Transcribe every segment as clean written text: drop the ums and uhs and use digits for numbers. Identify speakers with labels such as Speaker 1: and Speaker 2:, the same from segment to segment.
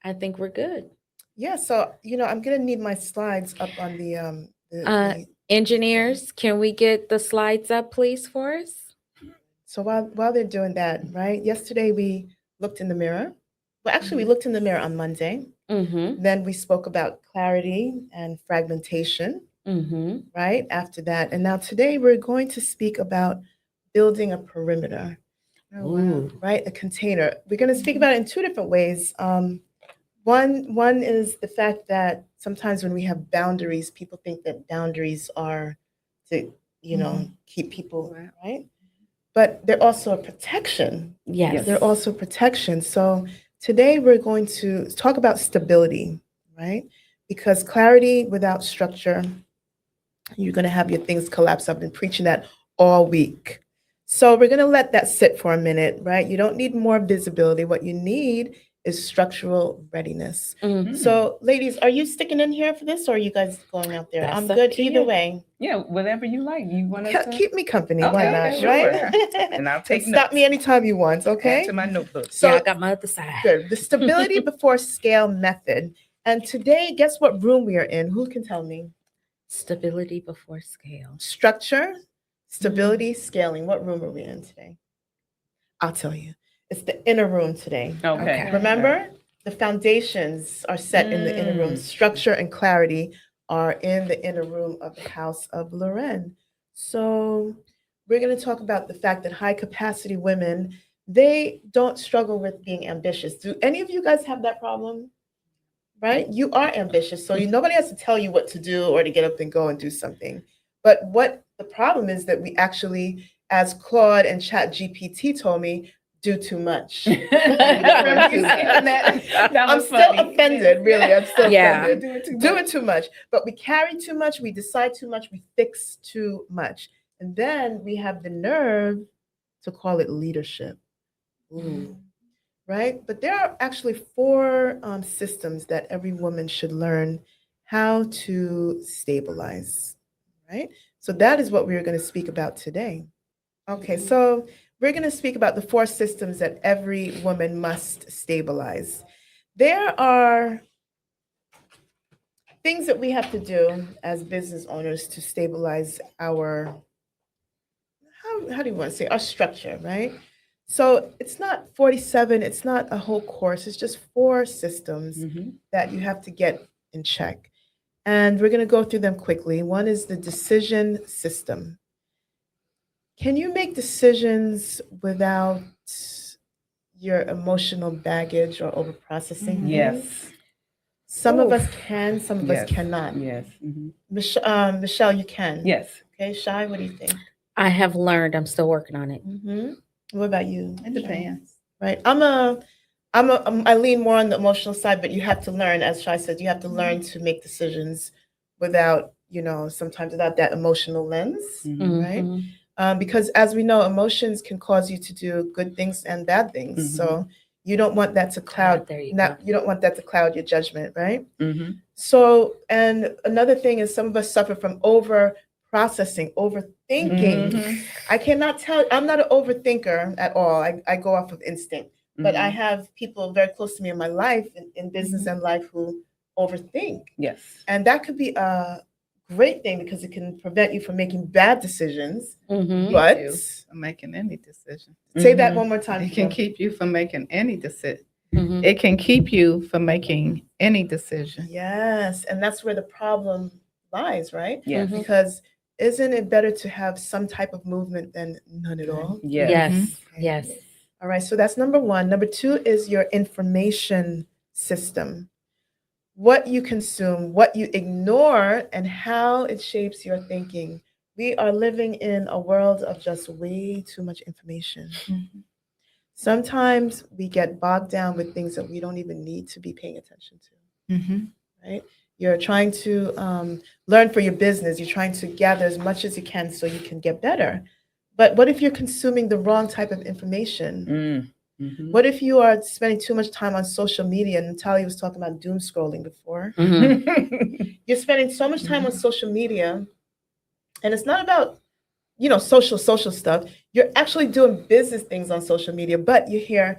Speaker 1: I think we're good.
Speaker 2: Yeah, so I'm gonna need my slides up on the
Speaker 1: Engineers, can we get the slides up, please, for us?
Speaker 2: so while they're doing that, right? Yesterday we looked in the mirror. Well, actually, we looked in the mirror on Monday.
Speaker 1: Mm-hmm.
Speaker 2: Then we spoke about clarity and fragmentation,
Speaker 1: Mm-hmm.
Speaker 2: right? After that, and now today we're going to speak about building a perimeter.
Speaker 1: Oh, wow.
Speaker 2: Right? A container. We're going to speak about it in two different ways. One is the fact that sometimes when we have boundaries, people think that boundaries are to, keep people right. But they're also a protection.
Speaker 1: Yes.
Speaker 2: They're also protection. So today we're going to talk about stability, right? Because clarity without structure, you're going to have your things collapse. I've been preaching that all week. So we're going to let that sit for a minute, right? You don't need more visibility. What you need is structural readiness.
Speaker 1: Mhm.
Speaker 2: So, ladies, are you sticking in here for this, or are you guys going out there?
Speaker 1: That's
Speaker 2: I'm
Speaker 1: up
Speaker 2: good
Speaker 1: to
Speaker 2: either
Speaker 1: you.
Speaker 2: way.
Speaker 3: Yeah, whatever you like. You want to
Speaker 2: Keep me company. Why
Speaker 3: Okay,
Speaker 2: not?
Speaker 3: sure.
Speaker 2: Right?
Speaker 3: And I'll take
Speaker 2: Stop
Speaker 3: notes.
Speaker 2: me anytime you want. Okay.
Speaker 3: Add to my notebook.
Speaker 2: So
Speaker 1: Yeah, I got my other side.
Speaker 2: good. The stability before scale method. And today, guess what room we are in? Who can tell me?
Speaker 1: Stability before scale.
Speaker 2: Structure, stability, scaling. What room are we in today? I'll tell you. It's the inner room today.
Speaker 3: Okay.
Speaker 2: Remember, the foundations are set in the inner room. Structure and clarity are in the inner room of the House of Loren. So we're going to talk about the fact that high capacity women, they don't struggle with being ambitious. Do any of you guys have that problem? Right? You are ambitious, so nobody has to tell you what to do or to get up and go and do something. But what the problem is that we actually, as Claude and Chat GPT told me, do too much. I'm still offended, really. I'm still offended. Doing too much. But we carry too much, we decide too much, we fix too much. And then we have the nerve to call it leadership. Ooh. Right? But there are actually four systems that every woman should learn how to stabilize. Right? So that is what we're going to speak about today. Okay, so we're going to speak about the four systems that every woman must stabilize. There are things that we have to do as business owners to stabilize our, how do you want to say, our structure, right? So it's not 47, it's not a whole course, it's just four systems that you have to get in check. And we're going to go through them quickly. One is the decision system. Can you make decisions without your emotional baggage or over processing?
Speaker 3: Yes.
Speaker 2: Some of us can, some of us
Speaker 3: Yes.
Speaker 2: cannot.
Speaker 3: Yes.
Speaker 2: Michelle, you can.
Speaker 3: Yes.
Speaker 2: Okay, Shai, what do you think?
Speaker 1: I have learned. I'm still working on it.
Speaker 2: What about you?
Speaker 3: It depends.
Speaker 2: Right. I lean more on the emotional side, but you have to learn, as Shai said, you have to learn to make decisions without, sometimes without that emotional lens, right? Because as we know, emotions can cause you to do good things and bad things. So you don't want that to cloud. You don't want that to cloud your judgment, right? So, and another thing is, some of us suffer from over processing, overthinking. I cannot tell. I'm not an overthinker at all. I go off of instinct. But I have people very close to me in my life, in business and life, who overthink.
Speaker 3: Yes.
Speaker 2: And that could be a great thing because it can prevent you from making bad decisions. But
Speaker 3: from making any decision.
Speaker 2: Say that one more time.
Speaker 3: It can keep you from making any decision. It can keep you from making any decision.
Speaker 2: Yes, and that's where the problem lies, right?
Speaker 3: Yes.
Speaker 2: Because isn't it better to have some type of movement than none at all?
Speaker 1: Yes. Yes.
Speaker 2: All right, so that's number one. Number two is your information system. What you consume, what you ignore, and how it shapes your thinking. We are living in a world of just way too much information. Sometimes we get bogged down with things that we don't even need to be paying attention to, right? You're trying to learn for your business. You're trying to gather as much as you can so you can get better. But what if you're consuming the wrong type of information? What if you are spending too much time on social media? Natalia was talking about doom scrolling before. You're spending so much time on social media, and it's not about, social stuff. You're actually doing business things on social media, but you hear,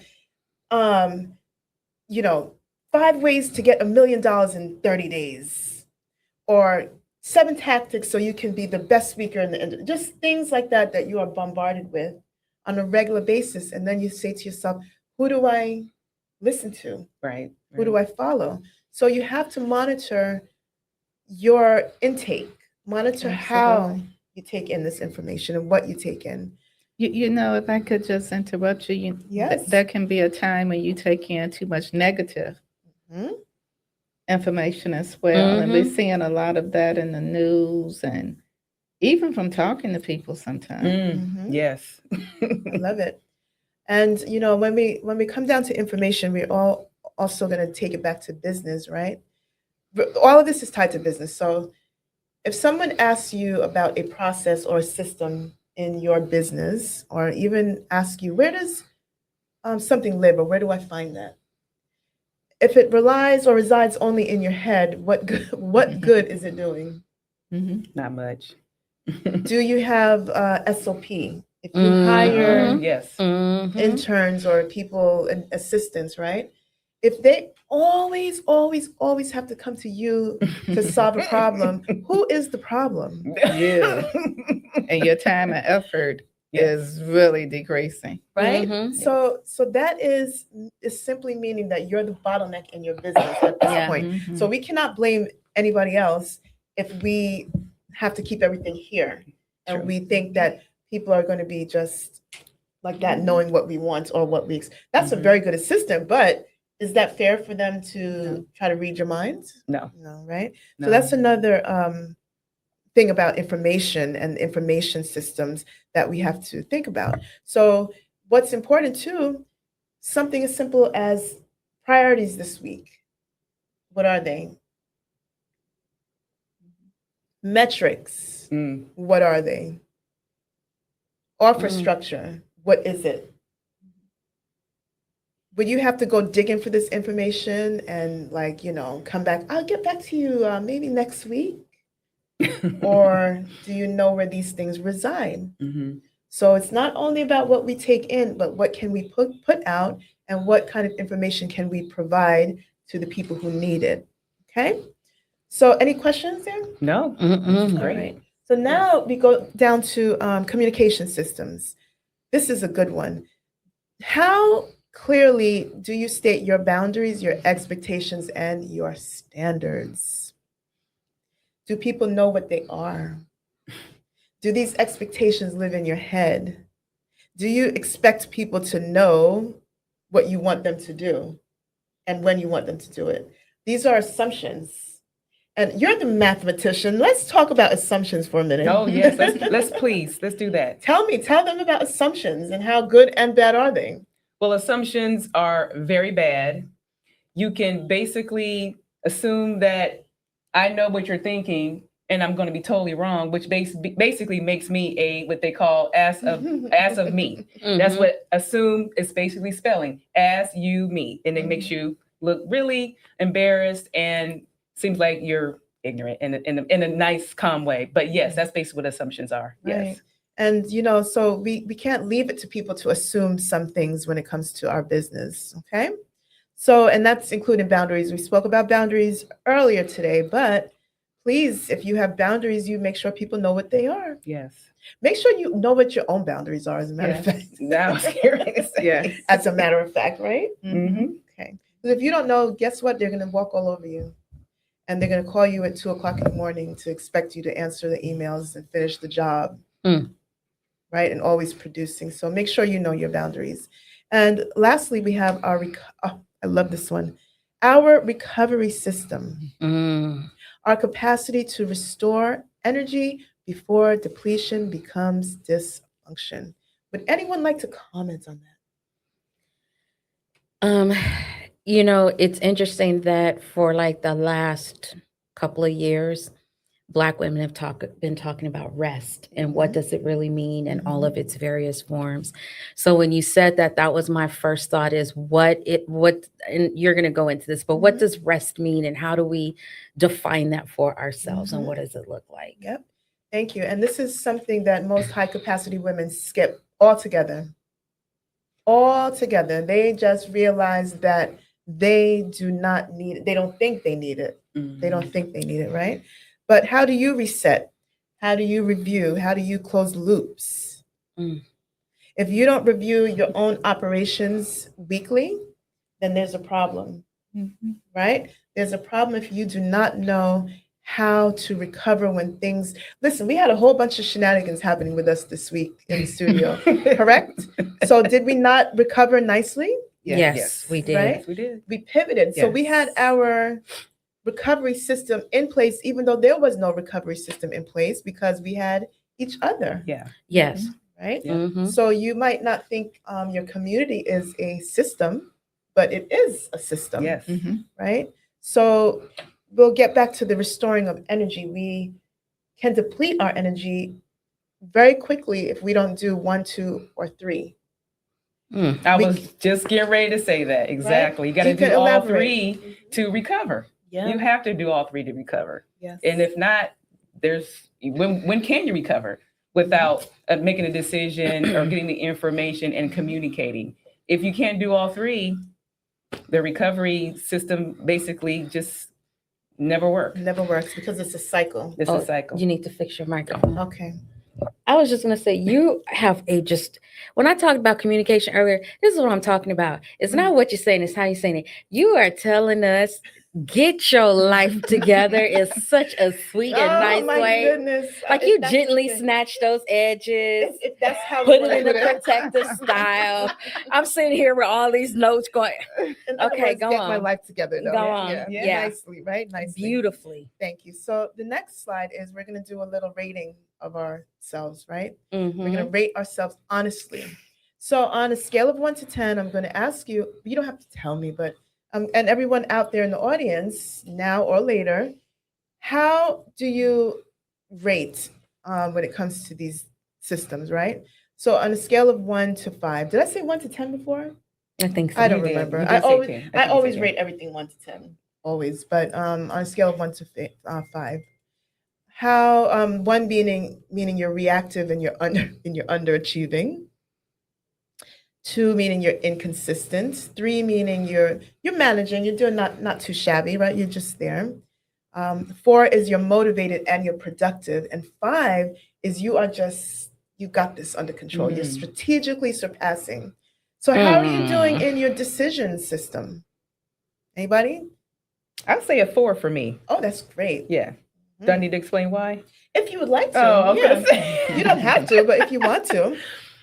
Speaker 2: 5 ways to get $1 million in 30 days, or 7 tactics so you can be the best speaker in the industry. Just things like that that you are bombarded with on a regular basis. And then you say to yourself, who do I listen to?
Speaker 4: Right.
Speaker 2: Who do I follow? So you have to monitor your intake, monitor how
Speaker 3: Absolutely.
Speaker 2: you take in this information and what you take in.
Speaker 3: You know, if I could just interrupt you,
Speaker 2: Yes.
Speaker 3: there can be a time when you take in too much negative
Speaker 2: Mhm.
Speaker 3: information as well. And we're seeing a lot of that in the news and even from talking to people sometimes.
Speaker 2: Mhm.
Speaker 4: Yes.
Speaker 2: I love it. And you know, when we come down to information, we're all also going to take it back to business, right? But all of this is tied to business. So if someone asks you about a process or a system in your business, or even ask you, where does something live, or where do I find that? If it relies or resides only in your head, what good is it doing?
Speaker 3: Mhm.
Speaker 4: Not much.
Speaker 2: Do you have SOP? If you hire
Speaker 1: Mhm.
Speaker 4: Yes.
Speaker 2: interns or people and assistants, right? If they always have to come to you to solve a problem, who is the problem?
Speaker 3: You. And your time and effort is really decreasing.
Speaker 2: Right?
Speaker 1: Mhm.
Speaker 2: So that is simply meaning that you're the bottleneck in your business at this
Speaker 1: Yeah.
Speaker 2: point.
Speaker 3: Mhm.
Speaker 2: So we cannot blame anybody else if we have to keep everything here. And
Speaker 4: True.
Speaker 2: we think that people are going to be just like that, knowing what we want or what we that's a
Speaker 4: Mhm.
Speaker 2: very good assistant, but is that fair for them to
Speaker 3: No.
Speaker 2: try to read your mind?
Speaker 4: No.
Speaker 2: No, right?
Speaker 4: No.
Speaker 2: So that's another thing about information and information systems that we have to think about. So what's important too, something as simple as priorities this week. What are they? Metrics.
Speaker 4: Mm.
Speaker 2: What are they? Offer
Speaker 1: Mm.
Speaker 2: structure. What is it? Would you have to go digging for this information and like, come back? I'll get back to you maybe next week. Or do you know where these things reside?
Speaker 4: Mhm.
Speaker 2: So it's not only about what we take in, but what can we put out and what kind of information can we provide to the people who need it. Okay? So any questions there?
Speaker 4: No.
Speaker 1: Mm-mm.
Speaker 2: All
Speaker 4: Great.
Speaker 2: right. So now we go down to communication systems. This is a good one. How clearly do you state your boundaries, your expectations, and your standards? Do people know what they are? Do these expectations live in your head? Do you expect people to know what you want them to do and when you want them to do it? These are assumptions. And you're the mathematician. Let's talk about assumptions for a minute.
Speaker 4: Oh yes. Let's do that.
Speaker 2: Tell them about assumptions and how good and bad are they?
Speaker 4: Well, assumptions are very bad. You can basically assume that I know what you're thinking and I'm going to be totally wrong, which basically makes me a what they call ass of me. That's
Speaker 1: Mhm.
Speaker 4: what assume is basically spelling, as you me, and it makes you look really embarrassed and seems like you're ignorant in a nice, calm way. But yes, that's basically what assumptions are.
Speaker 2: Right.
Speaker 4: Yes.
Speaker 2: And so we can't leave it to people to assume some things when it comes to our business. Okay. So, and that's including boundaries. We spoke about boundaries earlier today, but please, if you have boundaries, you make sure people know what they are.
Speaker 4: Yes.
Speaker 2: Make sure you know what your own boundaries are, as a matter of fact.
Speaker 4: That was scary to say.
Speaker 3: Yes.
Speaker 2: As a matter of fact, right?
Speaker 4: Mm-hmm.
Speaker 2: Okay. Because if you don't know, guess what? They're going to walk all over you. And they're going to call you at 2:00 in the morning to expect you to answer the emails and finish the job.
Speaker 1: Mm.
Speaker 2: Right? And always producing. So make sure you know your boundaries. And lastly, we have our, I love this one, our recovery system,
Speaker 1: Mm.
Speaker 2: our capacity to restore energy before depletion becomes dysfunction. Would anyone like to comment on that?
Speaker 1: It's interesting that for like the last couple of years, Black women have been talking about rest and what does it really mean and all of its various forms. So when you said that, that was my first thought is what, and you're going to go into this, but what
Speaker 2: Mhm.
Speaker 1: does rest mean and how do we define that for ourselves and
Speaker 2: Mhm.
Speaker 1: what does it look like?
Speaker 2: Yep. Thank you. And this is something that most high capacity women skip altogether. Altogether. They just realize that they do not need it. They don't think they need it. They don't think they need it, right? But how do you reset? How do you review? How do you close loops?
Speaker 1: Mm.
Speaker 2: If you don't review your own operations weekly, then there's a problem, right? There's a problem if you do not know how to recover when things. Listen, we had a whole bunch of shenanigans happening with us this week in the studio, correct? So did we not recover nicely?
Speaker 1: Yes, we did.
Speaker 2: Right?
Speaker 4: Yes, we did.
Speaker 2: We pivoted. So we had
Speaker 4: Yes.
Speaker 2: our recovery system in place, even though there was no recovery system in place because we had each other,
Speaker 4: Yeah.
Speaker 1: Yes.
Speaker 2: right?
Speaker 4: Yeah.
Speaker 1: Mhm.
Speaker 2: So you might not think your community is a system, but it is a system,
Speaker 4: Yes.
Speaker 2: right? So we'll get back to the restoring of energy. We can deplete our energy very quickly if we don't do 1, 2, or 3.
Speaker 1: Mm.
Speaker 4: I
Speaker 2: We-
Speaker 4: was just getting ready to say that. Exactly. You got to
Speaker 2: You can
Speaker 4: do all
Speaker 2: elaborate.
Speaker 4: 3 to recover.
Speaker 2: Yeah.
Speaker 4: You have to do all 3 to recover.
Speaker 2: Yes.
Speaker 4: And if not, there's when can you recover without making a decision or getting the information and communicating? If you can't do all 3, the recovery system basically just never works.
Speaker 2: Never works because it's a cycle.
Speaker 4: It's
Speaker 1: Oh,
Speaker 4: a cycle.
Speaker 1: You need to fix your microphone.
Speaker 2: Okay.
Speaker 1: I was just going to say, you have when I talked about communication earlier, this is what I'm talking about. It's not what you're saying, it's how you're saying it. You are telling us, get your life together is such a sweet and nice
Speaker 2: Oh my
Speaker 1: way.
Speaker 2: goodness.
Speaker 1: Like
Speaker 2: If
Speaker 1: you
Speaker 2: that's
Speaker 1: gently
Speaker 2: the-
Speaker 1: snatch those edges,
Speaker 2: if that's how
Speaker 1: put
Speaker 2: we
Speaker 1: it in
Speaker 2: wanna
Speaker 1: a
Speaker 2: put it.
Speaker 1: protective style. I'm sitting here with all these notes going
Speaker 2: In other
Speaker 1: Okay,
Speaker 2: words,
Speaker 1: go
Speaker 2: get my
Speaker 1: on.
Speaker 2: life together. Though.
Speaker 1: Go on.
Speaker 2: Yeah.
Speaker 1: Yeah.
Speaker 2: Nicely, right? Nicely.
Speaker 1: beautifully.
Speaker 2: Thank you. So the next slide is we're going to do a little rating of ourselves, right?
Speaker 1: Mhm.
Speaker 2: We're going to rate ourselves honestly. So on a scale of 1 to 10, I'm going to ask you, you don't have to tell me, but and everyone out there in the audience, now or later, how do you rate when it comes to these systems, right? So on a scale of 1 to 5, did I say 1 to 10 before?
Speaker 1: I think so.
Speaker 2: I don't
Speaker 4: You did.
Speaker 2: remember.
Speaker 4: You
Speaker 2: I
Speaker 4: did say
Speaker 2: always,
Speaker 4: 10. think
Speaker 2: I
Speaker 4: you
Speaker 2: always
Speaker 4: said
Speaker 2: rate everything 1 to 10, always. But on a scale of 1 to 5, how 1 meaning you're reactive and you're underachieving. 2 meaning you're inconsistent. 3 meaning you're managing. You're doing not too shabby, right? You're just there. 4 is you're motivated and you're productive, and 5 is you got this under control. You're
Speaker 4: Mhm.
Speaker 2: strategically surpassing. So how are you doing in your decision system? Anybody?
Speaker 4: I'll say a 4 for me.
Speaker 2: Oh, that's great.
Speaker 4: Yeah. Do I need to explain why?
Speaker 2: If you would like to,
Speaker 4: I was
Speaker 2: yeah.
Speaker 4: gonna say.
Speaker 2: You don't have to, but if you want to.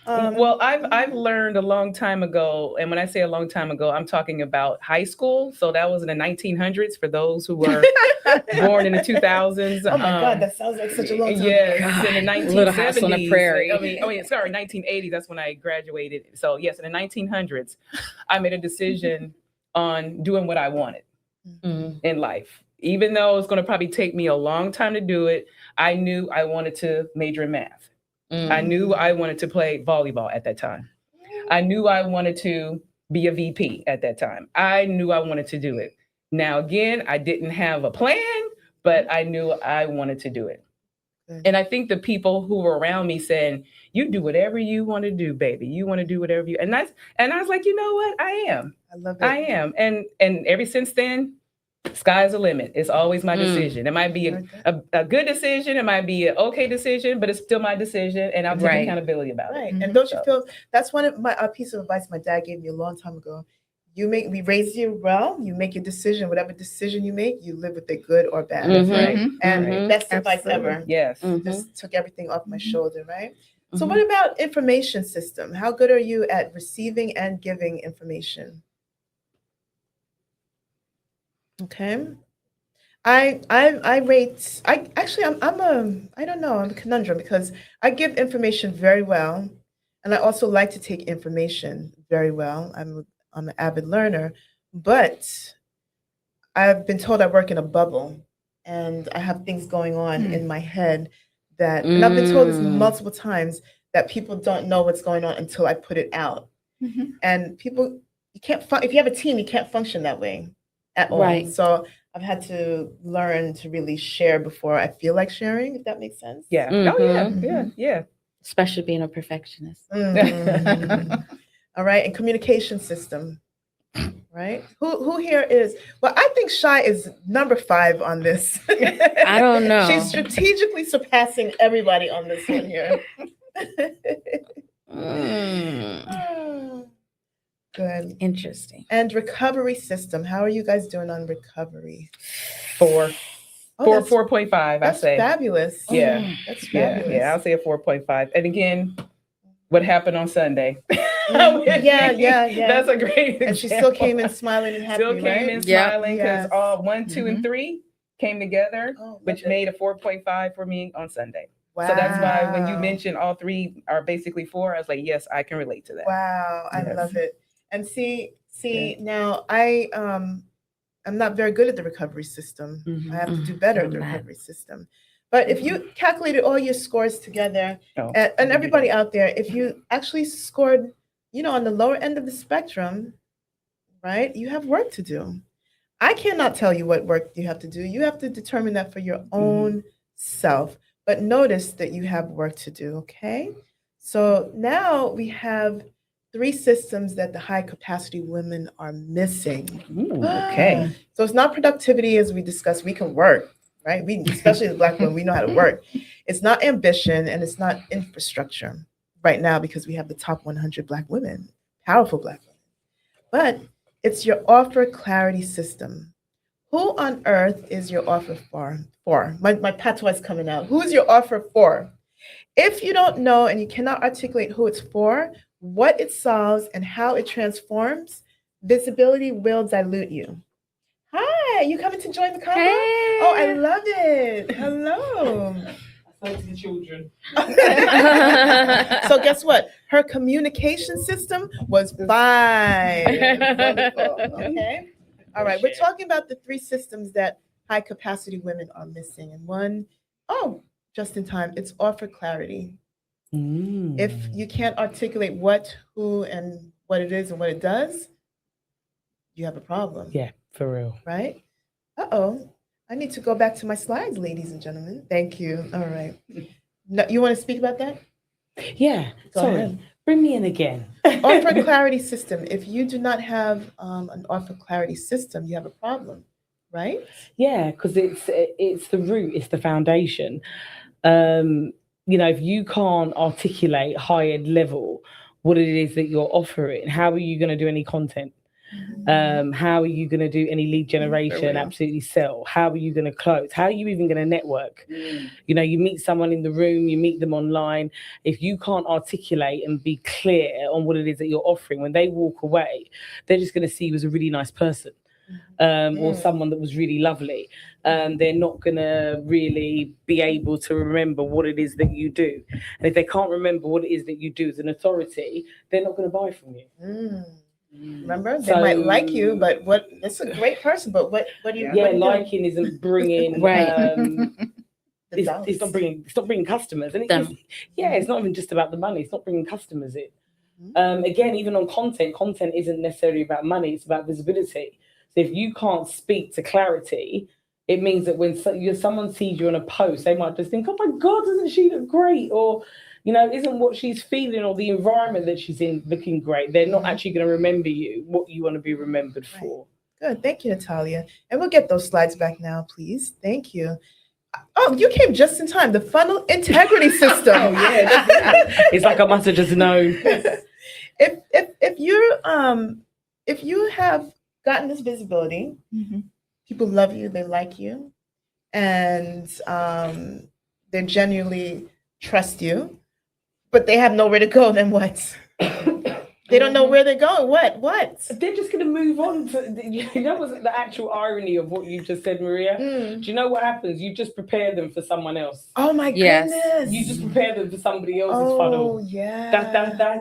Speaker 4: Well, I've learned a long time ago, and when I say a long time ago, I'm talking about high school. So that was in the 1900s for those who were born in the 2000s.
Speaker 2: Oh my God, that sounds like such a long time.
Speaker 4: Yes, in the 1970s.
Speaker 1: Little House on the Prairie.
Speaker 4: I mean, sorry, 1980. That's when I graduated. So yes, in the 1900s, I made a decision on doing what I wanted
Speaker 1: Mhm.
Speaker 4: in life. Even though it's going to probably take me a long time to do it, I knew I wanted to major in math. I
Speaker 1: Mhm.
Speaker 4: knew I wanted to play volleyball at that time. I knew I wanted to be a VP at that time. I knew I wanted to do it. Now, again, I didn't have a plan, but I knew I wanted to do it.
Speaker 2: Good.
Speaker 4: And I think the people who were around me saying, "You do whatever you want to do, baby. You want to do whatever you," and I was like, you know what? I am.
Speaker 2: I love it.
Speaker 4: I am. And ever since then, sky's the limit. It's always my
Speaker 1: Mm.
Speaker 4: decision. It might be a good decision. It might be an okay decision, but it's still my decision, and I'll take
Speaker 1: Right.
Speaker 4: accountability about
Speaker 2: Right.
Speaker 4: it.
Speaker 2: And don't you
Speaker 4: So-
Speaker 2: feel that's one of a piece of advice my dad gave me a long time ago. We raise you well, you make your decision, whatever decision you make, you live with it good or bad.
Speaker 1: Mhm.
Speaker 4: Right.
Speaker 2: And
Speaker 1: Mhm.
Speaker 2: best advice
Speaker 3: Absolutely.
Speaker 2: ever.
Speaker 4: Yes.
Speaker 1: Mhm.
Speaker 2: Just took everything off my shoulder, right? So
Speaker 1: Mhm.
Speaker 2: what about information system? How good are you at receiving and giving information? Okay. I rate I don't know, I'm a conundrum because I give information very well, and I also like to take information very well. I'm an avid learner, but I've been told I work in a bubble and I have things going on in my head and I've been told this
Speaker 1: Mm.
Speaker 2: multiple times that people don't know what's going on until I put it out. And people, if you have a team, you can't function that way at all.
Speaker 1: Right.
Speaker 2: So I've had to learn to really share before I feel like sharing, if that makes sense.
Speaker 4: Yeah. Oh yeah.
Speaker 1: Mhm.
Speaker 4: Yeah. Yeah.
Speaker 1: Especially being a perfectionist.
Speaker 2: Mhm. All right. And communication system. right? Who here is? Well, I think Shy is number 5 on this.
Speaker 1: I don't know.
Speaker 2: She's strategically surpassing everybody on this one here.
Speaker 1: Mm,
Speaker 2: Good.
Speaker 1: interesting.
Speaker 2: And recovery system. How are you guys doing on recovery?
Speaker 4: 4,
Speaker 2: Oh, that's
Speaker 4: 4.5. I
Speaker 2: that's
Speaker 4: say.
Speaker 2: fabulous.
Speaker 4: Yeah.
Speaker 2: That's
Speaker 4: Yeah,
Speaker 2: fabulous.
Speaker 4: yeah, I'll say a 4.5. And again, what happened on Sunday?
Speaker 2: Yeah.
Speaker 4: That's a great.
Speaker 2: And she still came in smiling and happy,
Speaker 4: Still came
Speaker 2: right?
Speaker 4: in
Speaker 1: Yep.
Speaker 4: smiling because
Speaker 2: Yes.
Speaker 4: all 1, 2, and 3 came together,
Speaker 2: Oh,
Speaker 4: which
Speaker 2: love it.
Speaker 4: made a 4.5 for me on Sunday.
Speaker 2: Wow.
Speaker 4: So that's why when you mentioned all 3 are basically 4, I was like, yes, I can relate to that.
Speaker 2: Wow, I
Speaker 4: Yes.
Speaker 2: love it. And see,
Speaker 4: Yeah.
Speaker 2: now I'm not very good at the recovery system.
Speaker 4: Mhm.
Speaker 2: I have to do better at the
Speaker 1: I'm not.
Speaker 2: recovery system. But if you calculated all your scores together,
Speaker 4: Oh,
Speaker 2: and everybody out there, if you actually scored, on the lower end of the spectrum, right, you have work to do. I cannot tell you what work you have to do. You have to determine that for your own self. But notice that you have work to do, okay? So now we have 3 systems that the high capacity women are missing.
Speaker 4: Ooh, okay.
Speaker 2: So it's not productivity as we discussed. We can work, right? Especially the Black women, we know how to work. It's not ambition and it's not infrastructure right now because we have the top 100 Black women, powerful Black women. But it's your offer clarity system. Who on earth is your offer for? My patois is coming out. Who is your offer for? If you don't know and you cannot articulate who it's for, what it solves, and how it transforms, visibility will dilute you. Hi, you coming to join the convo? Oh, I love it. Hello.
Speaker 5: I say to the children.
Speaker 2: So guess what? Her communication system was fine. Wonderful. Okay. All right. We're talking about the 3 systems that high capacity women are missing. And one, just in time, it's offer clarity. If you can't articulate what, who, and what it is and what it does, you have a problem.
Speaker 5: Yeah, for real.
Speaker 2: Right? I need to go back to my slides, ladies and gentlemen. Thank you. All right. No, you want to speak about that?
Speaker 5: Yeah.
Speaker 2: Go
Speaker 5: Sorry.
Speaker 2: ahead.
Speaker 5: Bring me in again.
Speaker 2: Offer clarity system. If you do not have an offer clarity system, you have a problem, right?
Speaker 5: Yeah, because it's the root, it's the foundation. If you can't articulate higher level what it is that you're offering, how are you going to do any content? How are you going to do any lead generation, absolutely sell? How are you going to close? How are you even going to network? You meet someone in the room, you meet them online. If you can't articulate and be clear on what it is that you're offering, when they walk away, they're just going to see you as a really nice person. Or someone that was really lovely. They're not going to really be able to remember what it is that you do. And if they can't remember what it is that you do as an authority, they're not going to buy from you.
Speaker 2: Remember, they might like you, but it's a great person, but what do you?
Speaker 5: Yeah,
Speaker 2: what do you do?
Speaker 5: liking isn't bringing
Speaker 1: Right.
Speaker 2: The dollars.
Speaker 5: it's not bringing customers, and it's not even just about the money. It's not bringing customers in. Again, even on content isn't necessarily about money. It's about visibility. So if you can't speak to clarity, it means that when someone sees you on a post, they might just think, "Oh my God, doesn't she look great?" Or, isn't what she's feeling or the environment that she's in looking great? They're not actually going to remember you, what you want to be remembered for.
Speaker 2: Good. Thank you, Natalia. And we'll get those slides back now, please. Thank you. Oh, you came just in time. The funnel integrity system.
Speaker 5: Oh yeah, it's like I must have just known.
Speaker 2: If you have gotten this visibility, people love you, they like you, and they genuinely trust you, but they have nowhere to go, then what? They don't know where they're going. What?
Speaker 5: They're just going to move on. That was the actual irony of what you just said, Maria. Do you know what happens? You just prepare them for someone else.
Speaker 2: Oh my
Speaker 1: Yes.
Speaker 2: goodness.
Speaker 5: You just prepare them for somebody else's funnel.
Speaker 2: Oh, yeah.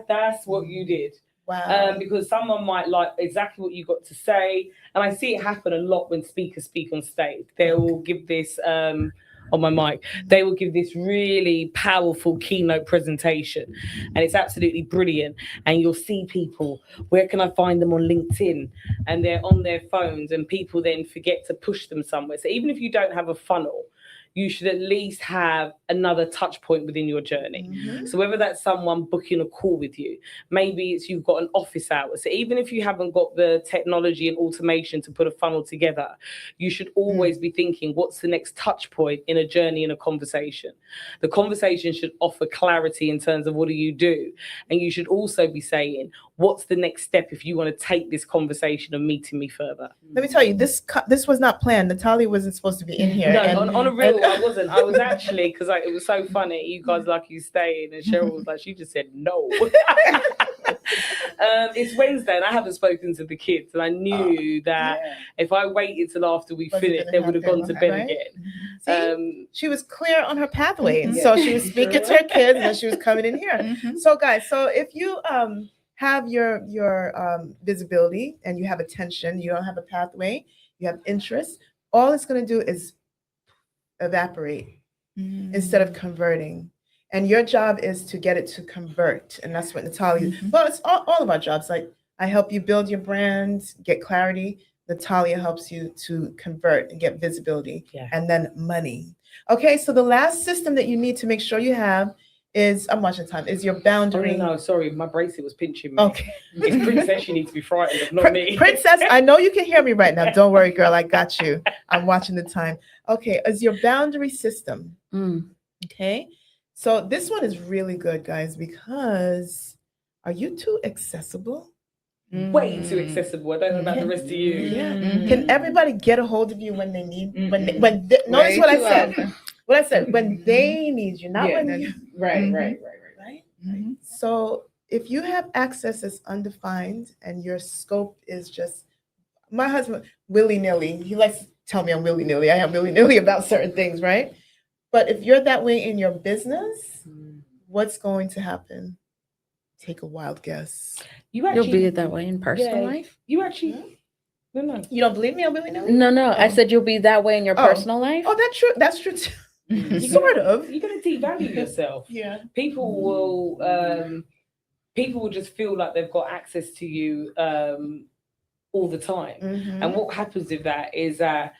Speaker 5: That's what you did.
Speaker 2: Wow.
Speaker 5: Because someone might like exactly what you got to say. And I see it happen a lot when speakers speak on stage. They will give this, on my mic, they will give this really powerful keynote presentation. And it's absolutely brilliant. And you'll see people, where can I find them on LinkedIn? And they're on their phones and people then forget to push them somewhere. So even if you don't have a funnel, you should at least have another touch point within your journey.
Speaker 2: Mhm.
Speaker 5: So whether that's someone booking a call with you, maybe it's you've got an office hour. So even if you haven't got the technology and automation to put a funnel together, you should always be thinking, what's the next touch point in a journey, in a conversation? The conversation should offer clarity in terms of what do you do? And you should also be saying, what's the next step if you want to take this conversation and meeting me further?
Speaker 2: Let me tell you, this was not planned. Natalia wasn't supposed to be in here.
Speaker 5: No,
Speaker 2: and-
Speaker 5: on a real,
Speaker 2: and-
Speaker 5: I wasn't. I was actually, because it was so funny. You guys like you staying, and Cheryl was like, she just said no. It's Wednesday, and I haven't spoken to the kids, and I knew that if I waited till after we
Speaker 2: Wasn't
Speaker 5: finished,
Speaker 2: gonna
Speaker 5: they would have
Speaker 2: happen,
Speaker 5: gone to bed
Speaker 2: right?
Speaker 5: again.
Speaker 2: See, she was clear on her pathway.
Speaker 3: Mhm.
Speaker 2: So she was speaking to her kids and then she was coming in here.
Speaker 3: Mhm.
Speaker 2: So guys, so if you have your visibility and you have attention, you don't have a pathway, you have interest, all it's going to do is evaporate instead of converting. And your job is to get it to convert. And that's what Natalia, well, it's all of our jobs. Like I help you build your brand, get clarity. Natalia helps you to convert and get visibility and then money. Okay, so the last system that you need to make sure you have is, I'm watching time, is your boundary.
Speaker 5: No, sorry, my bracelet was pinching me.
Speaker 2: Okay.
Speaker 5: It's Princess you need to be frightened of, not me.
Speaker 2: Princess, I know you can hear me right now. Don't worry, girl. I got you. I'm watching the time. Okay, is your boundary system. Okay. So this one is really good, guys, because are you too accessible?
Speaker 5: Way too accessible. I don't know about the rest of you.
Speaker 2: Yeah.
Speaker 3: Mhm.
Speaker 2: Can everybody get a hold of you when they need notice
Speaker 3: Way
Speaker 2: what I
Speaker 3: too
Speaker 2: said.
Speaker 3: often.
Speaker 2: What I said, when they need you, not when you
Speaker 3: Right.
Speaker 2: right?
Speaker 3: Mhm.
Speaker 2: So if you have access that's undefined and your scope is just, my husband, willy-nilly, he likes to tell me I'm willy-nilly. I am willy-nilly about certain things, right? But if you're that way in your business, what's going to happen? Take a wild guess.
Speaker 5: You
Speaker 1: You'll
Speaker 5: actually,
Speaker 1: be that way in personal
Speaker 5: Yeah.
Speaker 1: life?
Speaker 5: you actually, no.
Speaker 2: You don't believe me? I'm willy-nilly?
Speaker 1: No. I said you'll be that way in your
Speaker 2: Oh.
Speaker 1: personal life.
Speaker 2: Oh, that's true. That's true too.
Speaker 3: Mhm.
Speaker 2: Sort of.
Speaker 5: You're going to devalue yourself.
Speaker 2: Yeah.
Speaker 5: People will just feel like they've got access to you all the time.
Speaker 2: Mhm.
Speaker 5: And what happens with that is that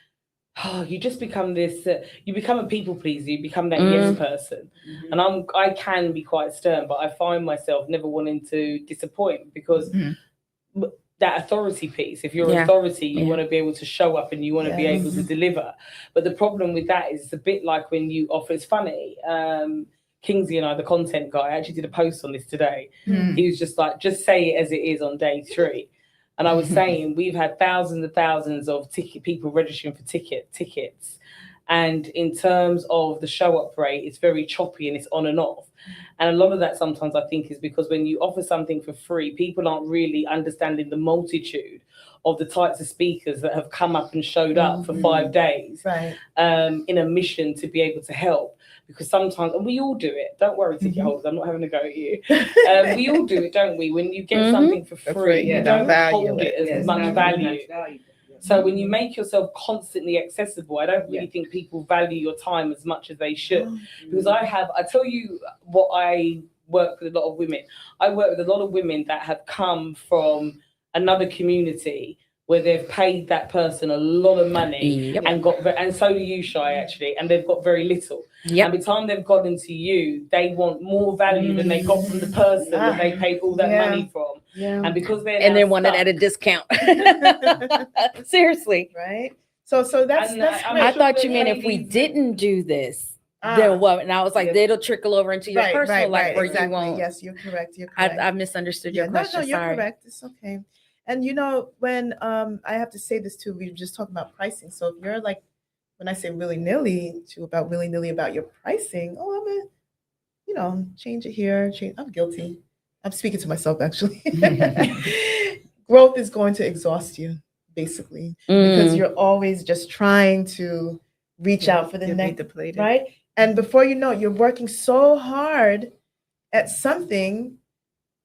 Speaker 5: you just become this. You become a people pleaser. You become that yes person. And I can be quite stern, but I find myself never wanting to disappoint because
Speaker 3: Mhm.
Speaker 5: that authority piece. If you're
Speaker 1: Yeah.
Speaker 5: authority, you
Speaker 1: Yeah.
Speaker 5: want to be able to show up and you want to be able to
Speaker 2: Yes.
Speaker 5: deliver. But the problem with that is it's a bit like when you offer. It's funny. Kingsley and I, the content guy, I actually did a post on this today.
Speaker 3: Mhm.
Speaker 5: He was just like, just say it as it is on day 3. And I was saying, we've had thousands and thousands of people registering for tickets. And in terms of the show up rate, it's very choppy and it's on and off. And a lot of that sometimes I think is because when you offer something for free, people aren't really understanding the multitude of the types of speakers that have come up and showed up for 5 days
Speaker 2: Right.
Speaker 5: in a mission to be able to help. Because sometimes, and we all do it, don't worry, ticket holders, I'm not having a go at you. We all do it, don't we? When you get something for free,
Speaker 3: yeah,
Speaker 5: you
Speaker 3: don't
Speaker 5: don't
Speaker 3: value
Speaker 5: hold it
Speaker 3: it.
Speaker 5: as much value. So when you make yourself constantly accessible, I don't really think people value your time as much as they should. Because I tell you what, I work with a lot of women. I work with a lot of women that have come from another community where they've paid that person a lot of money
Speaker 1: Yep.
Speaker 5: and so do you, Shai, actually, and they've got very little.
Speaker 1: Yep.
Speaker 5: And by the time they've gotten to you, they want more value than they got from the person that they paid all that
Speaker 2: Yeah.
Speaker 5: money from.
Speaker 2: Yeah.
Speaker 5: And because they're
Speaker 1: And
Speaker 5: now
Speaker 1: they want it
Speaker 5: stuck-
Speaker 1: at a discount. Seriously.
Speaker 2: Right. So that's
Speaker 5: And,
Speaker 2: that's
Speaker 5: I'm
Speaker 2: great.
Speaker 1: I
Speaker 5: sure
Speaker 1: thought
Speaker 5: the
Speaker 1: you meant if we
Speaker 5: ladies-
Speaker 1: didn't do this,
Speaker 2: Ah.
Speaker 1: then what? And I was like,
Speaker 5: Yeah.
Speaker 1: it'll trickle over into your personal life where
Speaker 2: exactly.
Speaker 1: you won't.
Speaker 2: Yes, you're correct. You're correct.
Speaker 1: I misunderstood
Speaker 2: Yeah,
Speaker 1: your question.
Speaker 2: No, you're
Speaker 1: Sorry.
Speaker 2: correct. It's okay. And you know, when I have to say this too, we were just talking about pricing. So if you're like, when I say willy-nilly about your pricing, oh, I'm gonna, change it here, I'm guilty. I'm speaking to myself actually. Growth is going to exhaust you, basically, because you're always just trying to reach out for the
Speaker 3: You'll be
Speaker 2: next,
Speaker 3: depleted.
Speaker 2: right? And before you know it, you're working so hard at something.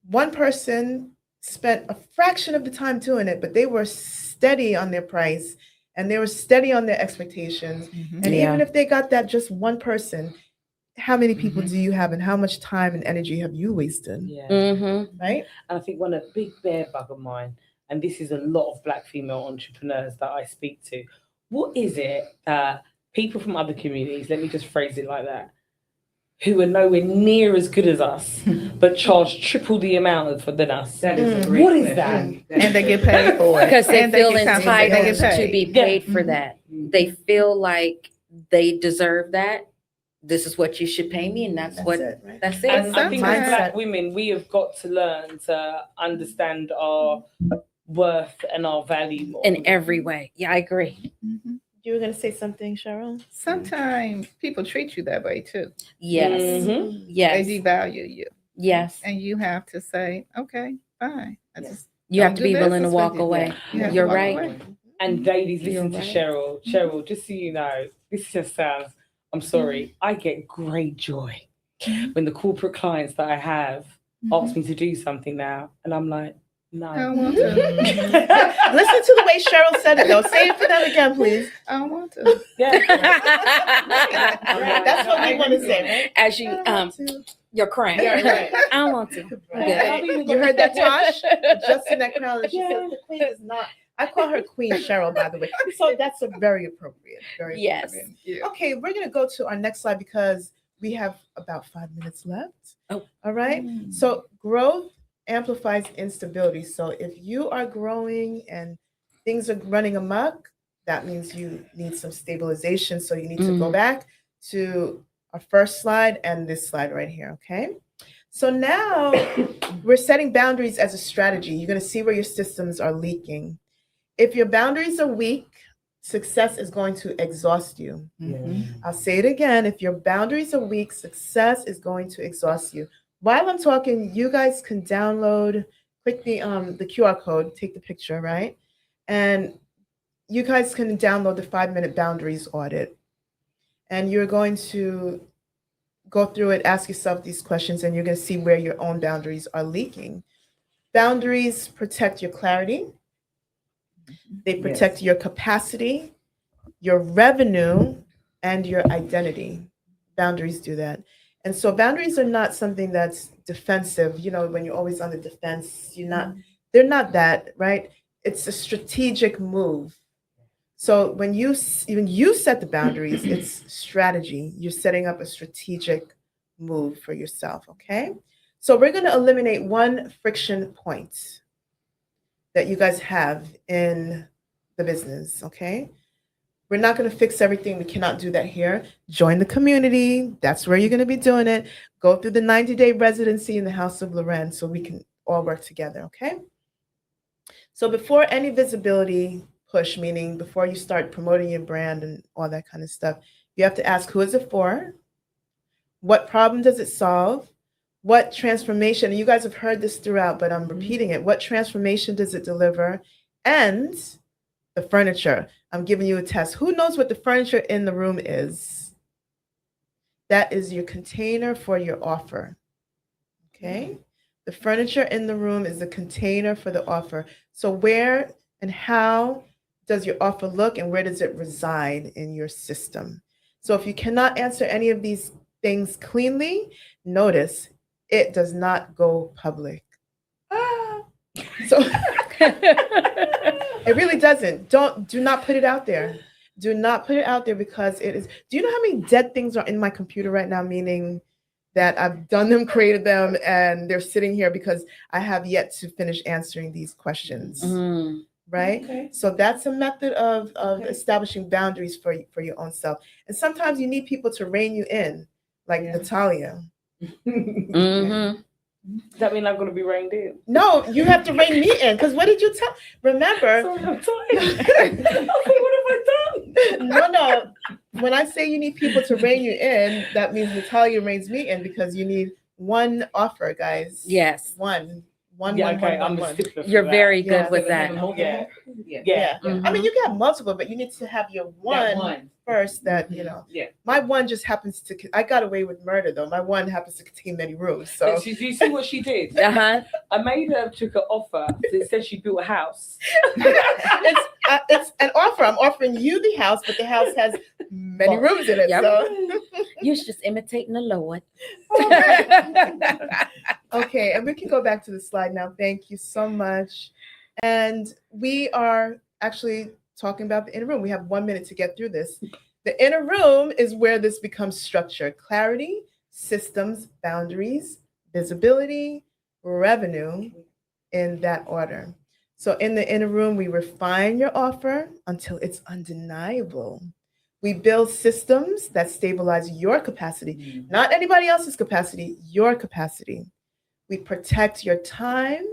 Speaker 2: One person spent a fraction of the time doing it, but they were steady on their price and they were steady on their expectations.
Speaker 3: Mhm.
Speaker 2: And
Speaker 1: Yeah.
Speaker 2: even if they got that just one person, how many people
Speaker 3: Mhm.
Speaker 2: do you have and how much time and energy have you wasted?
Speaker 5: Yeah.
Speaker 1: Mm-hmm.
Speaker 2: Right?
Speaker 5: And I think one of the big bear bug of mine, and this is a lot of Black female entrepreneurs that I speak to, what is it that people from other communities, let me just phrase it like that, who are nowhere near as good as us, but charge triple the amount than us.
Speaker 4: That is a great
Speaker 5: What is
Speaker 4: question.
Speaker 3: And they get paid for it.
Speaker 1: Because they
Speaker 3: And
Speaker 1: feel
Speaker 3: get compensated.
Speaker 1: entitled
Speaker 3: They get
Speaker 1: to
Speaker 3: paid.
Speaker 1: be paid for
Speaker 3: Mhm.
Speaker 1: that. They feel like they deserve that. This is what you should pay me, and that's what
Speaker 2: it, right?
Speaker 1: that's it.
Speaker 5: And I think as
Speaker 3: Sometimes-
Speaker 5: Black women, we have got to learn to understand our worth and our value more.
Speaker 1: In every way. Yeah, I agree.
Speaker 3: Mhm.
Speaker 2: You were going to say something, Cheryl?
Speaker 3: Sometimes people treat you that way too.
Speaker 1: Yes.
Speaker 5: Mhm.
Speaker 1: Yes.
Speaker 3: They devalue you.
Speaker 1: Yes.
Speaker 3: And you have to say, okay, fine. I
Speaker 2: Yes.
Speaker 3: just
Speaker 1: You have
Speaker 3: don't
Speaker 1: to
Speaker 3: do
Speaker 1: be willing to
Speaker 3: business
Speaker 1: walk
Speaker 3: with you.
Speaker 1: away.
Speaker 3: You have to
Speaker 1: You're
Speaker 3: walk
Speaker 1: right.
Speaker 3: away.
Speaker 5: And ladies, listen
Speaker 1: You're
Speaker 5: to
Speaker 1: right.
Speaker 5: Cheryl. Cheryl, just so you know, this just sounds, I'm sorry, I get great joy when the corporate clients that I have ask me to do something now. And I'm like,
Speaker 3: I
Speaker 5: no.
Speaker 3: don't want to.
Speaker 2: Listen to the way Cheryl said it, though. Say it for them again, please.
Speaker 3: I don't want to.
Speaker 2: That's what we want to say, right?
Speaker 1: As you you're crying.
Speaker 2: Yeah, right.
Speaker 1: I don't want to.
Speaker 2: Right. You heard that, Tosh? Just in that crowd, she said the queen is not. I call her Queen Cheryl, by the way. So that's a very appropriate. Very
Speaker 1: Yes.
Speaker 2: appropriate.
Speaker 3: Yeah.
Speaker 2: Okay, we're gonna go to our next slide because we have about 5 minutes left.
Speaker 1: Oh.
Speaker 2: All right. So growth amplifies instability. So if you are growing and things are running amok, that means you need some stabilization. So you need to go back to our first slide and this slide right here. Okay. So now we're setting boundaries as a strategy. You're going to see where your systems are leaking. If your boundaries are weak, success is going to exhaust you. I'll say it again. If your boundaries are weak, success is going to exhaust you. While I'm talking, you guys can download, click the QR code, take the picture, right? And you guys can download the 5-minute boundaries audit. And you're going to go through it, ask yourself these questions, and you're going to see where your own boundaries are leaking. Boundaries protect your clarity. They protect your capacity, your revenue, and your identity. Boundaries do that. And so boundaries are not something that's defensive. You know, when you're always on the defense, they're not that, right? It's a strategic move. So when you set the boundaries, it's strategy. You're setting up a strategic move for yourself, okay? So we're going to eliminate one friction point that you guys have in the business, okay? We're not going to fix everything. We cannot do that here. Join the community. That's where you're going to be doing it. Go through the 90-day residency in the House of Loren so we can all work together, okay? So before any visibility push, meaning before you start promoting your brand and all that kind of stuff, you have to ask, who is it for? What problem does it solve? What transformation, and you guys have heard this throughout, but I'm repeating it. What transformation does it deliver? And the furniture. I'm giving you a test. Who knows what the furniture in the room is? That is your container for your offer. Okay? The furniture in the room is the container for the offer. So where and how does your offer look and where does it reside in your system? So if you cannot answer any of these things cleanly, notice it does not go public. So it really doesn't. Do not put it out there. Do not put it out there because it is. Do you know how many dead things are in my computer right now? Meaning that I've done them, created them, and they're sitting here because I have yet to finish answering these questions. Right?
Speaker 4: Okay.
Speaker 2: So that's a method of establishing boundaries for your own self. And sometimes you need people to rein you in, like Natalia.
Speaker 5: Does that mean I'm going to be reined in?
Speaker 2: No, you have to rein me in because what did you tell? Remember,
Speaker 5: Sorry, I'm tired. Okay, what have I done?
Speaker 2: no. When I say you need people to rein you in, that means Natalia reins me in because you need one offer, guys.
Speaker 1: Yes.
Speaker 2: One.
Speaker 5: Yeah, okay, I'm a
Speaker 2: one.
Speaker 5: stickler for
Speaker 1: You're
Speaker 5: that.
Speaker 1: very good
Speaker 2: Yeah.
Speaker 1: with that.
Speaker 5: Yeah.
Speaker 4: Yeah.
Speaker 2: Yeah.
Speaker 1: Mhm.
Speaker 2: I mean, you got multiple, but you need to have your one first that, you know.
Speaker 4: Yeah.
Speaker 2: My one just happens to, I got away with murder though. My one happens to contain many rooms. So
Speaker 5: But you see what she did?
Speaker 1: Uh-huh.
Speaker 5: I made her took an offer that said she built a house.
Speaker 2: it's an offer. I'm offering you the house, but the house has many rooms in it.
Speaker 1: Yep.
Speaker 2: So.
Speaker 1: You're just imitating the Lord.
Speaker 2: Okay, and we can go back to the slide now. Thank you so much. And we are actually talking about the inner room. We have 1 minute to get through this. The inner room is where this becomes structure, clarity, systems, boundaries, visibility, revenue, in that order. So in the inner room, we refine your offer until it's undeniable. We build systems that stabilize your capacity, not anybody else's capacity, your capacity. We protect your time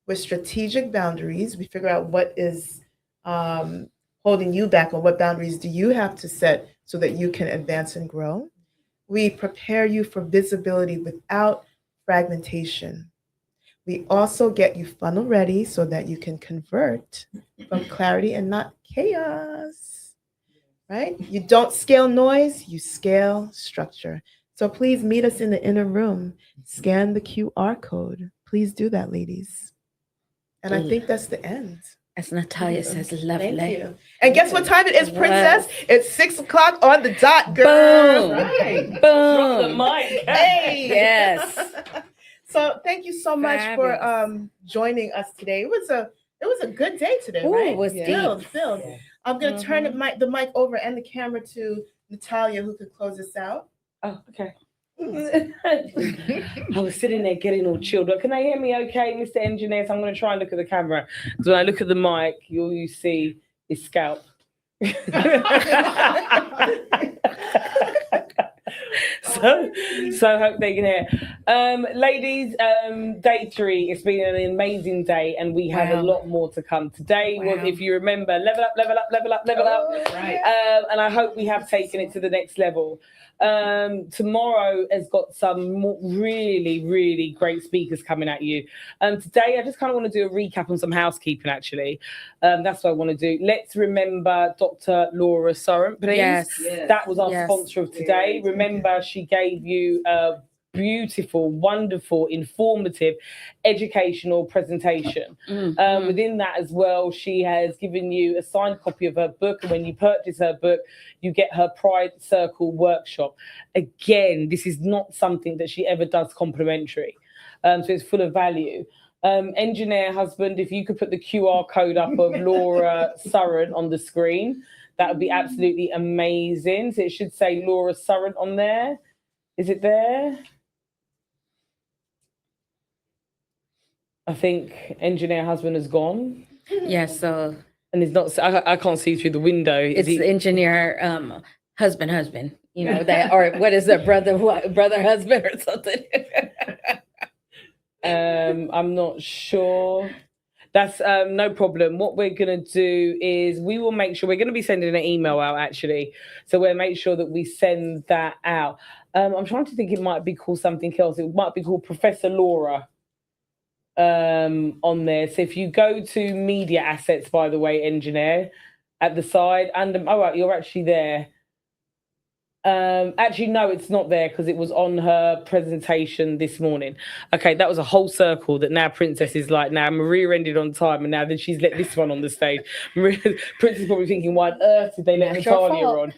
Speaker 2: with strategic boundaries. We figure out what is holding you back, or what boundaries do you have to set so that you can advance and grow. We prepare you for visibility without fragmentation. We also get you funnel ready so that you can convert from clarity and not chaos, right? You don't scale noise, you scale structure. So please meet us in the inner room. Scan the QR code. Please do that, ladies. And I think that's the end.
Speaker 1: As Natalia says, lovely.
Speaker 2: Thank you. And guess what time it is, Princess? It's 6 o'clock on the dot, girl.
Speaker 1: Boom.
Speaker 2: Right.
Speaker 5: Drop the
Speaker 1: Boom.
Speaker 5: mic.
Speaker 2: Hey.
Speaker 1: Yes.
Speaker 2: So thank you so much for
Speaker 1: Fabulous.
Speaker 2: joining us today. It was a good day today,
Speaker 1: Ooh,
Speaker 2: right?
Speaker 1: it was
Speaker 2: Filled.
Speaker 5: Yeah.
Speaker 2: I'm gonna turn the mic over and the camera to Natalia, who could close us out.
Speaker 5: Oh, okay. I was sitting there getting all chilled. Can they hear me okay, Mr. Engineer? So I'm going to try and look at the camera. Because when I look at the mic, all you see is scalp. So hope they can hear. Ladies, day 3, it's been an amazing day, and we have a
Speaker 1: Wow.
Speaker 5: lot more to come. Today was,
Speaker 1: Wow.
Speaker 5: if you remember, level up, level up, level up, level up.
Speaker 2: Right.
Speaker 5: And I hope we have taken it to the next level. Tomorrow has got some really, really great speakers coming at you. Today, I just kind of want to do a recap on some housekeeping, actually. That's what I want to do. Let's remember Dr. Laura Surrant, please.
Speaker 1: Yes.
Speaker 5: That was our
Speaker 1: Yes.
Speaker 5: sponsor of today. Remember, she gave you a beautiful, wonderful, informative, educational presentation.
Speaker 1: Mm.
Speaker 5: Within that as well, she has given you a signed copy of her book, and when you purchase her book, you get her Pride Circle workshop. Again, this is not something that she ever does complimentary, so it's full of value. Engineer husband, if you could put the QR code up of Laura Surrant on the screen, that would be absolutely amazing. So it should say Laura Surrant on there. Is it there? I think engineer husband has gone,
Speaker 1: Yes. So
Speaker 5: and it's not. I can't see through the window. Is
Speaker 1: it's
Speaker 5: he-
Speaker 1: the engineer, husband. You know that, or what is that, brother husband or something?
Speaker 5: I'm not sure. That's no problem. What we're going to do is we will make sure we're going to be sending an email out, actually. So we'll make sure that we send that out. I'm trying to think, it might be called something else. It might be called Professor Laura on there. So if you go to media assets, by the way, engineer, at the side, and oh, right, you're actually there. Actually, no, it's not there because it was on her presentation this morning. Okay, that was a whole circle that now Princess is like, now Maria ended on time, and now then she's let this one on the stage. Princess is probably thinking, why on earth did they let
Speaker 1: That's your
Speaker 5: Natalia
Speaker 1: fault.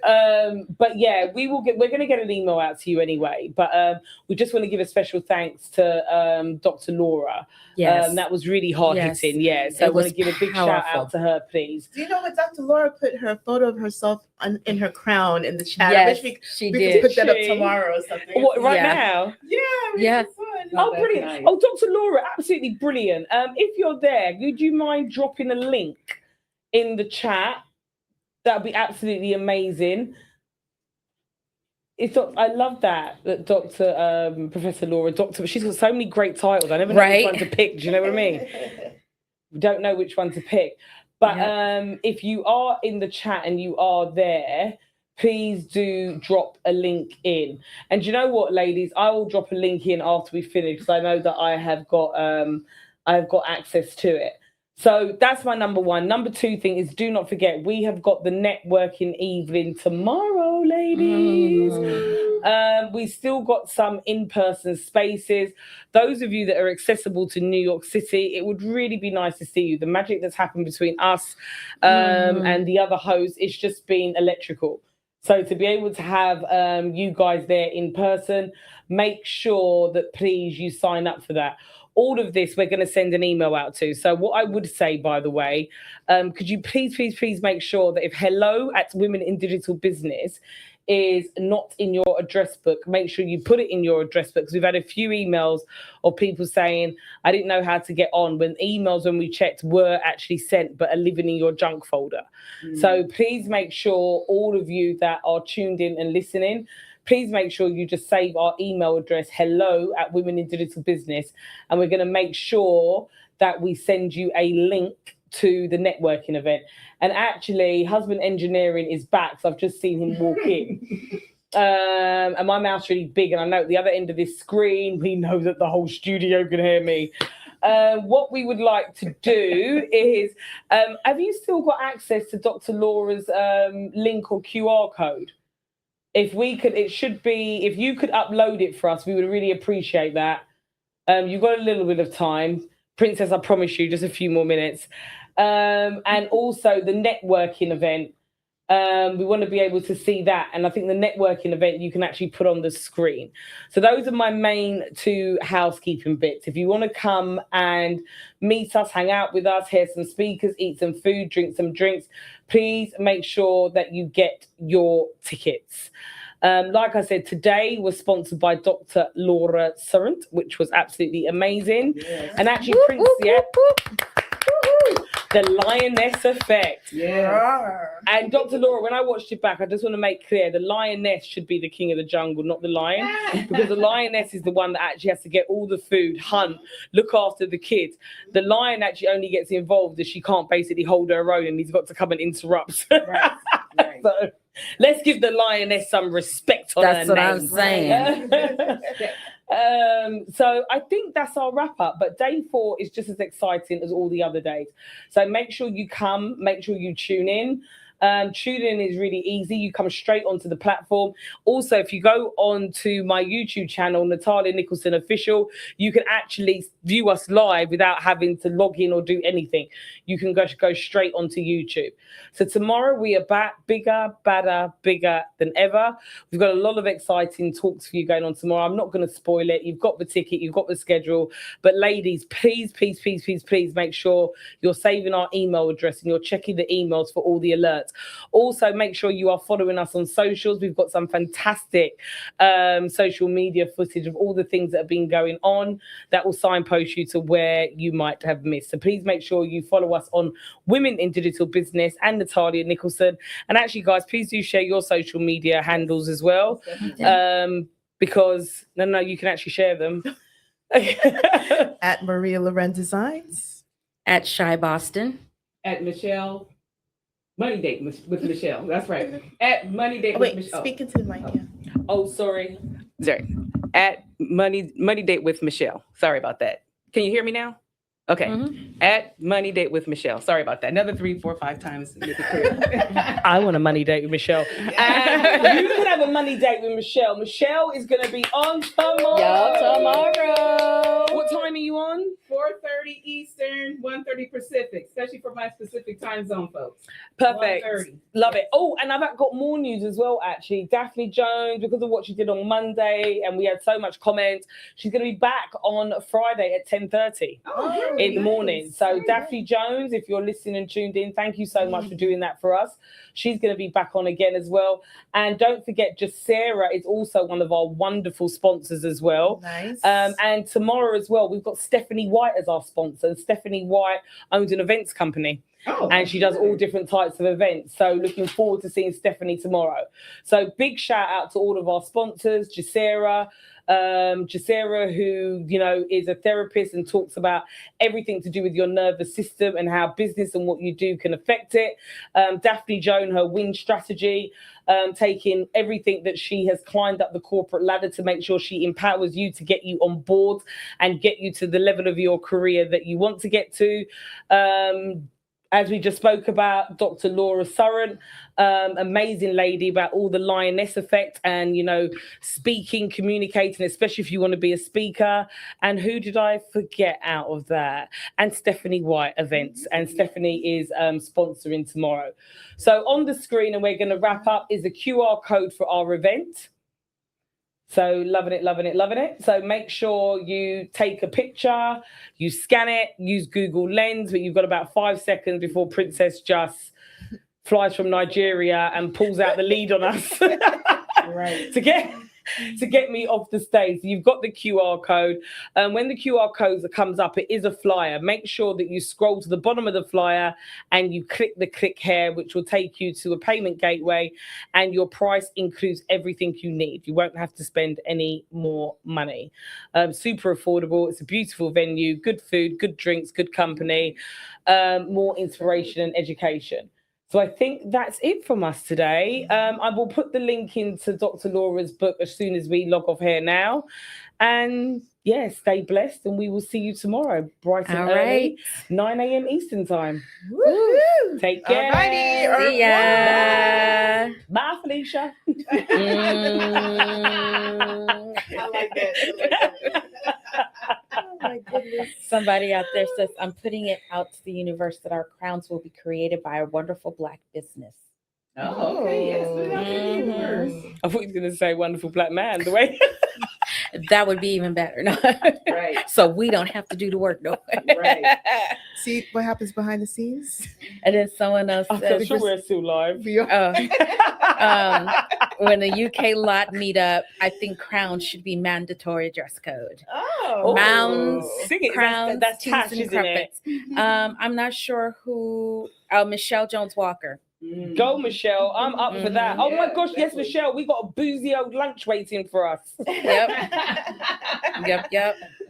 Speaker 5: on? But yeah, we're going to get an email out to you anyway. But we just want to give a special thanks to Dr. Laura.
Speaker 1: Yes.
Speaker 5: That was really hard hitting. Yeah, so I
Speaker 1: It
Speaker 5: want
Speaker 1: was
Speaker 5: to give a big shout out
Speaker 1: powerful.
Speaker 5: to her, please.
Speaker 2: Do you know what Dr. Laura put her photo of herself in her crown in the chat? I
Speaker 1: Yes,
Speaker 2: wish
Speaker 1: she
Speaker 2: we
Speaker 1: did.
Speaker 2: could put that up
Speaker 5: She-
Speaker 2: tomorrow or something.
Speaker 5: What, right
Speaker 1: Yeah.
Speaker 5: now?
Speaker 2: Yeah. we
Speaker 1: Yeah.
Speaker 2: just would.
Speaker 5: Oh, brilliant. Oh, Dr. Laura, absolutely brilliant. If you're there, would you mind dropping a link in the chat? That would be absolutely amazing. I love that Dr. Professor Laura, she's got so many great titles. I never know
Speaker 1: Right.
Speaker 5: which one to pick. Do you know what I mean? We don't know which one to pick. But if you are in the chat and you are there, please do drop a link in. And you know what, ladies? I will drop a link in after we finish because I know that I have got access to it. So that's my number one. Number two thing is, do not forget, we have got the networking evening tomorrow, ladies. We still got some in-person spaces. Those of you that are accessible to New York City, it would really be nice to see you. The magic that's happened between us and the other hosts, it's just been electrical. So to be able to have you guys there in person, make sure that please you sign up for that. all of this we're going to send an email out to. So what I would say, by the way, could you please make sure that if hello at Women in Digital Business is not in your address book, make sure you put it in your address book, because we've had a few emails of people saying, I didn't know how to get on, when emails, when we checked, were actually sent but are living in your junk folder. So please make sure, all of you that are tuned in and listening, please make sure you just save our email address, hello at Women in Digital Business, and we're going to make sure that we send you a link to the networking event. And actually, Husband Engineering is back, so I've just seen him walk in. And my mouth's really big, and I know at the other end of this screen, we know that the whole studio can hear me. What we would like to do is, have you still got access to Dr. Laura's link or QR code? If we could, it should be, if you could upload it for us, we would really appreciate that. You've got a little bit of time. Princess, I promise you, just a few more minutes. And also the networking event. We want to be able to see that. And I think the networking event you can actually put on the screen. So those are my main two housekeeping bits. If you want to come and meet us, hang out with us, hear some speakers, eat some food, drink some drinks, please make sure that you get your tickets. Like I said, today was sponsored by Dr. Laura Surrant, which was absolutely amazing.
Speaker 2: Yes.
Speaker 5: And actually, Prince, the Lioness Effect.
Speaker 2: Yeah.
Speaker 5: And Dr. Laura, when I watched it back, I just want to make clear the lioness should be the king of the jungle, not the lion, because the lioness is the one that actually has to get all the food, hunt, look after the kids. The lion actually only gets involved if she can't basically hold her own, and he's got to come and interrupt.
Speaker 2: Right.
Speaker 5: So let's give the lioness some respect on
Speaker 1: That's
Speaker 5: her
Speaker 1: what
Speaker 5: name.
Speaker 1: I'm saying.
Speaker 5: So I think that's our wrap up, but day 4 is just as exciting as all the other days. So make sure you come, make sure you tune in. Tune in is really easy. You come straight onto the platform. Also, if you go on to my YouTube channel, Natalia Nicholson Official, you can actually view us live without having to log in or do anything. You can go straight onto YouTube. So tomorrow we are back, bigger, badder, bigger than ever. We've got a lot of exciting talks for you going on tomorrow. I'm not going to spoil it. You've got the ticket, you've got the schedule. But ladies, please make sure you're saving our email address and you're checking the emails for all the alerts. Also, make sure you are following us on socials. We've got some fantastic social media footage of all the things that have been going on that will signpost you to where you might have missed. So please make sure you follow us on Women in Digital Business and Natalia Nicholson. And actually, guys, please do share your social media handles as well, because no, you can actually share them.
Speaker 2: At Maria Loren Designs.
Speaker 1: At Shy Boston.
Speaker 4: At Michelle, Money Date with Michelle. That's right. At Money Date with
Speaker 2: Wait,
Speaker 4: Michelle.
Speaker 2: speak into the mic. Yeah.
Speaker 5: Oh, sorry.
Speaker 4: Sorry. At Money Date with Michelle. Sorry about that. Can you hear me now? Okay.
Speaker 1: Mhm.
Speaker 4: At Money Date with Michelle. Sorry about that. Another 3, 4, 5 times. Make it clear.
Speaker 5: I want a money date with Michelle. And you can have a money date with Michelle. Michelle is going to be on tomorrow.
Speaker 1: Tomorrow.
Speaker 5: What time are you on?
Speaker 4: 4:30 Eastern, 1:30 Pacific, especially for my specific time zone, folks.
Speaker 5: Perfect.
Speaker 4: 1:30.
Speaker 5: Love it. Oh, and I've got more news as well, actually. Daphne Jones, because of what she did on Monday, and we had so much comment, she's going to be back on Friday at 10:30 in the morning. So Daphne Jones, if you're listening and tuned in, thank you so much for doing that for us. She's going to be back on again as well. And don't forget, Jacera is also one of our wonderful sponsors as well.
Speaker 2: Nice.
Speaker 5: And tomorrow as well, we've got Stephanie White as our sponsor. And Stephanie White owns an events company. And she does all different types of events. So looking forward to seeing Stephanie tomorrow. So big shout out to all of our sponsors, Jacera, who, you know, is a therapist and talks about everything to do with your nervous system and how business and what you do can affect it. Daphne Jones, her win strategy, taking everything that she has climbed up the corporate ladder to make sure she empowers you to get you on board and get you to the level of your career that you want to get to. As we just spoke about, Dr. Laura Surrant, amazing lady, about all the lioness effect and, you know, speaking, communicating, especially if you want to be a speaker. And who did I forget out of that? And Stephanie White events. And Stephanie is sponsoring tomorrow. So on the screen, and we're going to wrap up, is the QR code for our event. So loving it, loving it, loving it. So make sure you take a picture, you scan it, use Google Lens, but you've got about 5 seconds before Princess just flies from Nigeria and pulls out the lead on us
Speaker 4: Right.
Speaker 5: to get me off the stage. So you've got the QR code. When the QR code comes up, it is a flyer. Make sure that you scroll to the bottom of the flyer and you click the click here, which will take you to a payment gateway, and your price includes everything you need. You won't have to spend any more money. Super affordable. It's a beautiful venue, good food, good drinks, good company, more inspiration and education. So I think that's it from us today. I will put the link into Dr. Laura's book as soon as we log off here now. And yeah, stay blessed, and we will see you tomorrow, bright and
Speaker 1: All
Speaker 5: early,
Speaker 1: right.
Speaker 5: 9 a.m. Eastern time.
Speaker 2: Woo-hoo.
Speaker 5: Take care.
Speaker 2: Alrighty. Au
Speaker 1: See ya.
Speaker 5: Bye, Felicia.
Speaker 2: I like that. Oh my goodness.
Speaker 1: Somebody out there says, I'm putting it out to the universe that our crowns will be created by a wonderful Black business.
Speaker 4: Oh, okay. Yes, put it out there in the universe.
Speaker 5: I thought you were going to say wonderful Black man. The way.
Speaker 1: That would be even better. No.
Speaker 4: Right.
Speaker 1: So we don't have to do the work, no.
Speaker 4: Right.
Speaker 2: See what happens behind the scenes?
Speaker 1: And then someone else
Speaker 5: I'm
Speaker 1: says,
Speaker 5: sure we're still live.
Speaker 2: We are-
Speaker 1: when the UK lot meet up, I think crowns should be mandatory dress code.
Speaker 2: Oh.
Speaker 1: Mounds,
Speaker 5: Sing it.
Speaker 1: crowns,
Speaker 5: That's
Speaker 1: tees,
Speaker 5: Tash,
Speaker 1: and
Speaker 5: isn't it?
Speaker 1: crumpets. I'm not sure who. Michelle Jones Walker.
Speaker 5: Go, Michelle. I'm up for that. Oh my
Speaker 4: Yeah,
Speaker 5: gosh, yes,
Speaker 4: definitely.
Speaker 5: Michelle. We got a boozy old lunch waiting for us.
Speaker 1: Yep.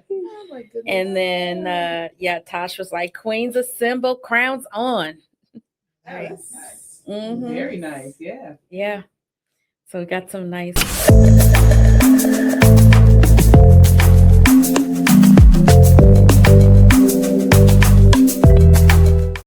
Speaker 2: Oh my goodness.
Speaker 1: And then, Tosh was like, Queens assemble, crowns on.
Speaker 2: Nice.
Speaker 1: Mhm.
Speaker 4: Very nice. Yeah.
Speaker 1: Yeah. So we got some nice.